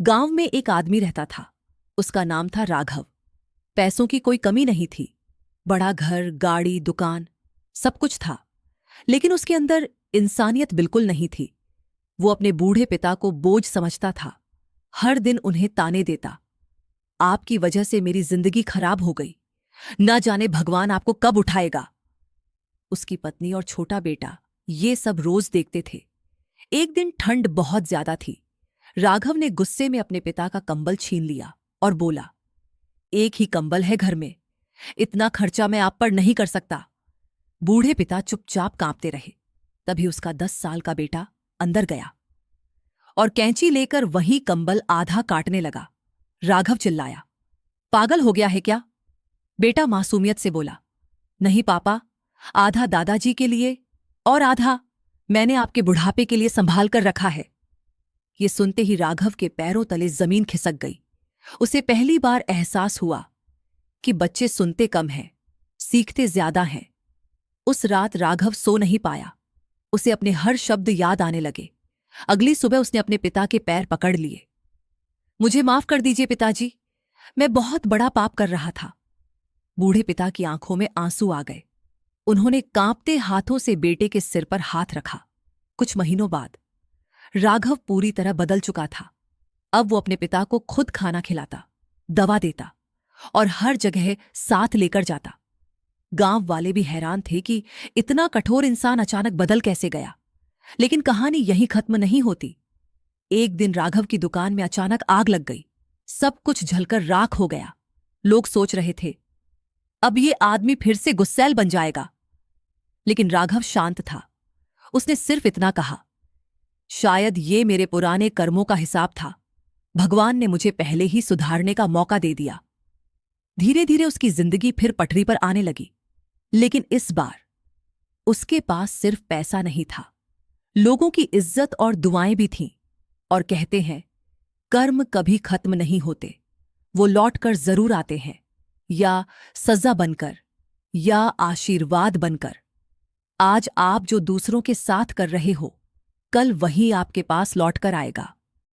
गांव में एक आदमी रहता था। उसका नाम था राघव। पैसों की कोई कमी नहीं थी। बड़ा घर, गाड़ी, दुकान, सब कुछ था। लेकिन उसके अंदर इंसानियत बिल्कुल नहीं थी। वो अपने बूढ़े पिता को बोझ समझता था। हर दिन उन्हें ताने देता, आपकी वजह से मेरी जिंदगी खराब हो गई, ना जाने भगवान आपको कब उठाएगा। उसकी पत्नी और छोटा बेटा ये सब रोज देखते थे। एक दिन ठंड बहुत ज्यादा थी। राघव ने गुस्से में अपने पिता का कंबल छीन लिया और बोला, एक ही कंबल है घर में, इतना खर्चा मैं आप पर नहीं कर सकता। बूढ़े पिता चुपचाप कांपते रहे। तभी उसका 10 साल का बेटा अंदर गया और कैंची लेकर वही कंबल आधा काटने लगा। राघव चिल्लाया, पागल हो गया है क्या? बेटा मासूमियत से बोला, नहीं पापा, आधा दादाजी के लिए और आधा मैंने आपके बुढ़ापे के लिए संभाल कर रखा है। ये सुनते ही राघव के पैरों तले जमीन खिसक गई। उसे पहली बार एहसास हुआ कि बच्चे सुनते कम हैं, सीखते ज्यादा हैं। उस रात राघव सो नहीं पाया। उसे अपने हर शब्द याद आने लगे। अगली सुबह उसने अपने पिता के पैर पकड़ लिए। मुझे माफ कर दीजिए पिताजी, मैं बहुत बड़ा पाप कर रहा था। बूढ़े पिता की आंखों में आंसू आ गए। उन्होंने कांपते हाथों से बेटे के सिर पर हाथ रखा। कुछ महीनों बाद राघव पूरी तरह बदल चुका था। अब वो अपने पिता को खुद खाना खिलाता, दवा देता और हर जगह साथ लेकर जाता। गांव वाले भी हैरान थे कि इतना कठोर इंसान अचानक बदल कैसे गया। लेकिन कहानी यहीं खत्म नहीं होती। एक दिन राघव की दुकान में अचानक आग लग गई। सब कुछ जलकर राख हो गया। लोग सोच रहे थे, अब ये आदमी फिर से गुस्सैल बन जाएगा। लेकिन राघव शांत था। उसने सिर्फ इतना कहा, शायद ये मेरे पुराने कर्मों का हिसाब था। भगवान ने मुझे पहले ही सुधारने का मौका दे दिया। धीरे धीरे उसकी जिंदगी फिर पटरी पर आने लगी। लेकिन इस बार उसके पास सिर्फ पैसा नहीं था, लोगों की इज्जत और दुआएं भी थीं। और कहते हैं, कर्म कभी खत्म नहीं होते, वो लौट कर जरूर आते हैं, या सजा बनकर या आशीर्वाद बनकर। आज आप जो दूसरों के साथ कर रहे हो, कल वही आपके पास लौट कर आएगा।